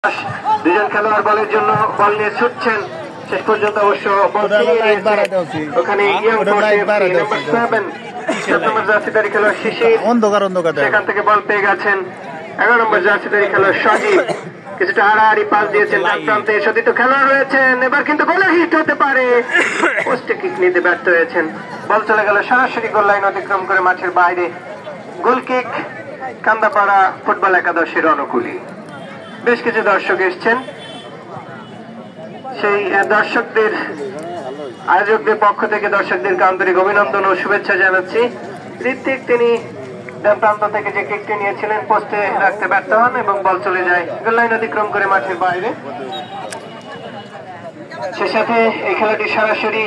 দুজন খেলোয়াড় বলের জন্য বল নিয়ে ছুটছেন, শেষ পর্যন্ত অবশ্য ওখানে জার্সিধারী খেলোয়াড় শিশির সেখান থেকে বল পেয়ে গেছেন। 11 নম্বর জার্সিধারী খেলোয়াড় সজীব কিছুটা হারাহারি পাস দিয়েছেন, ডান প্রান্তে সতীর্থ খেলোয়াড় রয়েছেন, এবার কিন্তু গোলে হিট হতে পারে, পোস্টে কিক নিতে ব্যর্থ হয়েছেন, বল চলে গেল সরাসরি গোল লাইন অতিক্রম করে মাঠের বাইরে। গোল কিক কান্দাপাড়া ফুটবল একাদশের অনুকূলে। বেশ কিছু দর্শক এসছেন, সেই দর্শকদের আয়োজকদের পক্ষ থেকে দর্শকদেরকে আন্তরিক অভিনন্দন ও শুভেচ্ছা জানাচ্ছি। ঋত্বিক তিনি ডান প্রান্ত থেকে যে কিকটি নিয়েছিলেন পোস্টে রাখতে ব্যর্থ হন এবং বল চলে যায় গোল লাইন অতিক্রম করে মাঠের বাইরে। সে সাথে এই খেলাটি সরাসরি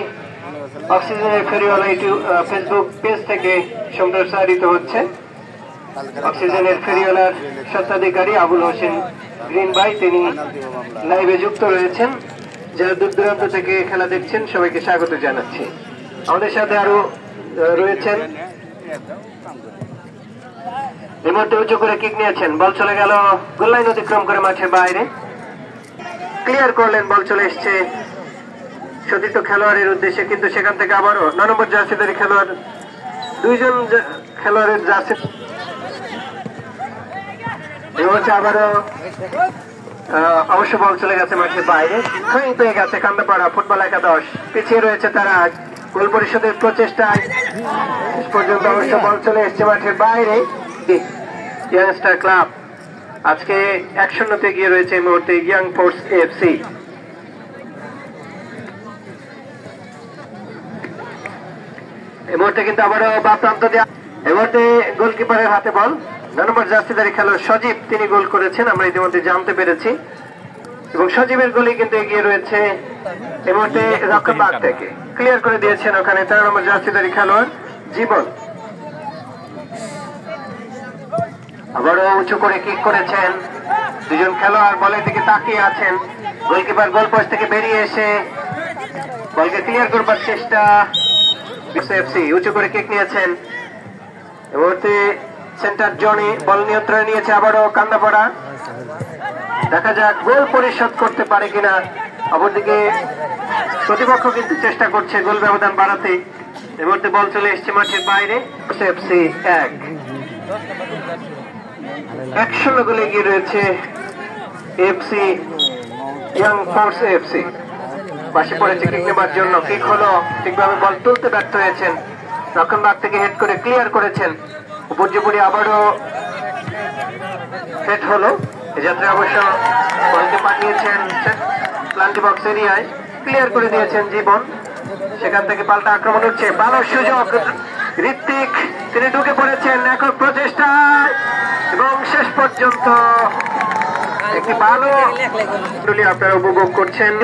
অক্সিজেনের ফেরিওয়ালা ফেসবুক পেজ থেকে সম্প্রচারিত হচ্ছে। অক্সিজেনের ফেরিওয়ালার স্বত্বাধিকারী আবুল হোসেন গ্রিন ভাই তিনি লাইভে যুক্ত রয়েছেন। যারা দূর দূরান্ত থেকে খেলা দেখছেন সবাইকে স্বাগত জানাচ্ছি। আমাদের সাথে আরো রয়েছেন, এই মুহূর্তে উঁচু করে কিক নিয়েছেন, বল চলে গেল গোল লাইন অতিক্রম করে মাঠের বাইরে। ক্লিয়ার করলেন, বল চলে এসছে সতীর্থ খেলোয়াড়ের উদ্দেশ্যে, কিন্তু সেখান থেকে আবারও 9 নম্বর জার্সিধারী খেলোয়াড় দুইজন খেলোয়াড়ের জার্সি আবারও অবশ্য বল চলে গেছে মাঠের বাইরে। পেয়ে গেছে কান্দাপাড়া ফুটবল একাদশ, পিছিয়ে রয়েছে তারা গোল পরিশোধের প্রচেষ্টায়। শেষ পর্যন্ত অবশ্য বল চলে এসছে মাঠের বাইরে। ইয়াংস্টার ক্লাব আজকে 1-0 গিয়ে রয়েছে এই মুহূর্তে ইয়াং ফোর্স এফসি। এই মুহূর্তে কিন্তু আবারও বা প্রান্ত দিয়ে এই মুহূর্তে গোলকিপারের হাতে বল। 9 নম্বর জার্সিধারী খেলোয়াড় সজীব তিনি গোল করেছেন, আমরা ইতিমধ্যে জানতে পেরেছি, এবং সজীবের গোলে কিন্তু এগিয়ে রয়েছে এই মুহূর্তে রক্ষকবাগ থেকে। ক্লিয়ার করে দিয়েছেন ওখানে 13 নম্বর জার্সিধারী খেলোয়াড় জীবন। আবারও উঁচু করে কিক করেছেন, দুজন খেলোয়াড় বলের দিকে তাকিয়ে আছেন। গোলকিপার গোল পোস্ট থেকে বেরিয়ে এসে বলকে ক্লিয়ার করবার চেষ্টা। উঁচু করে কিক নিয়েছেন, এই মুহূর্তে সেন্টার জোনে বল নিয়ন্ত্রণে নিয়েছে আবারও কান্দাপাড়া। দেখা যাক গোল পরিশোধ করতে পারে কিনা। অপরদিকে প্রতিপক্ষ কিন্তু চেষ্টা করছে গোল ব্যবধান বাড়াতে। এই মুহূর্তে বল চলে এসছে মাঠের বাইরে। 1-0 গোলে এগিয়ে রয়েছে এফসি ইয়াং ফোর্স এফসি। পাশে পড়েছে কিক নেবার জন্য, কিক হলো, ঠিকভাবে বল তুলতে ব্যর্থ হয়েছেন, রক্ষণভাগ থেকে হেড করে ক্লিয়ার করেছেন। উপর্যুপরি আবারও হেড হলো, এই যাত্রা অবশ্য বলকে পাঠিয়েছেন প্লান্টি বক্স এরিয়ায়, ক্লিয়ার করে দিয়েছেন জীবন। সেখান থেকে পাল্টা আক্রমণ হচ্ছে, ভালো সুযোগ ঋত্বিক তিনি ঢুকে পড়েছেন একক প্রচেষ্টায়, এবং শেষ পর্যন্ত একটি ভালো আপনারা উপভোগ করছেন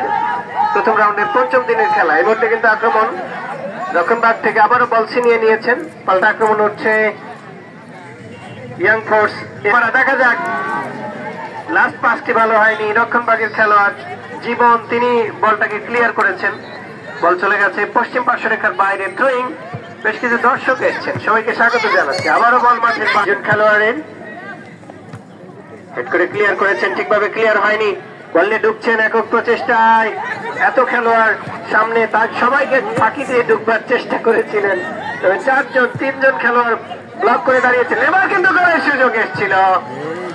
প্রথম রাউন্ডের 5ম দিনের খেলা। এই মুহূর্তে কিন্তু আক্রমণ রক্ষণভাগ থেকে আবারও বল ছিনিয়ে নিয়েছেন, পাল্টা আক্রমণ হচ্ছে ইয়াং ফোর্স। এবার দেখা যাক, লাস্ট পাসটি ভালো হয়নি, রক্ষণভাগের খেলোয়াড় জীবন তিনি বলটাকে ক্লিয়ার করেছেন, বল চলে গেছে পশ্চিম পার্শ্বরেখার বাইরে। থ্রোয়িং, বেশ কিছু দর্শক এসছেন, সবাইকে স্বাগত জানাচ্ছি। আবারও বল মাঠের দুজন খেলোয়াড়ের হেড করে ক্লিয়ার করেছেন, ঠিকভাবে ক্লিয়ার হয়নি, বল নিয়ে ঢুকছেন একক প্রচেষ্টায়। এত খেলোয়াড় সামনে, তার সবাইকে ফাঁকি দিয়ে ঢুকবার চেষ্টা করেছিলেন, তবে 3জন খেলোয়াড় ব্লক করে দাঁড়িয়েছিলেন। এবার কিন্তু গোলের সুযোগ এসেছিল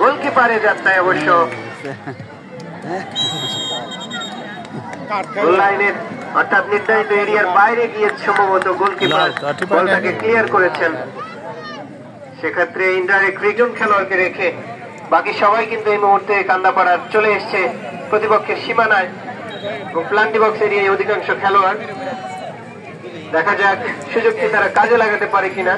গোলকিপারের যাত্রায়, অবশ্য গোল লাইনের অর্থাৎ নির্ধারিত এরিয়ার বাইরে গিয়ে সম্ভবত গোলকিপার বলটাকে ক্লিয়ার করেছেন। সেক্ষেত্রে ইনডাইরেক্ট 3জন খেলোয়াড়কে রেখে বাকি সবাই কিন্তু এই মুহূর্তে কান্দাপাড়ার চলে এসছে প্রতিপক্ষের সীমানায় এবং প্লান্টি বক্স এরিয়ায় অধিকাংশ খেলোয়াড়। দেখা যাক সুযোগটি তারা কাজে লাগাতে পারে কিনা।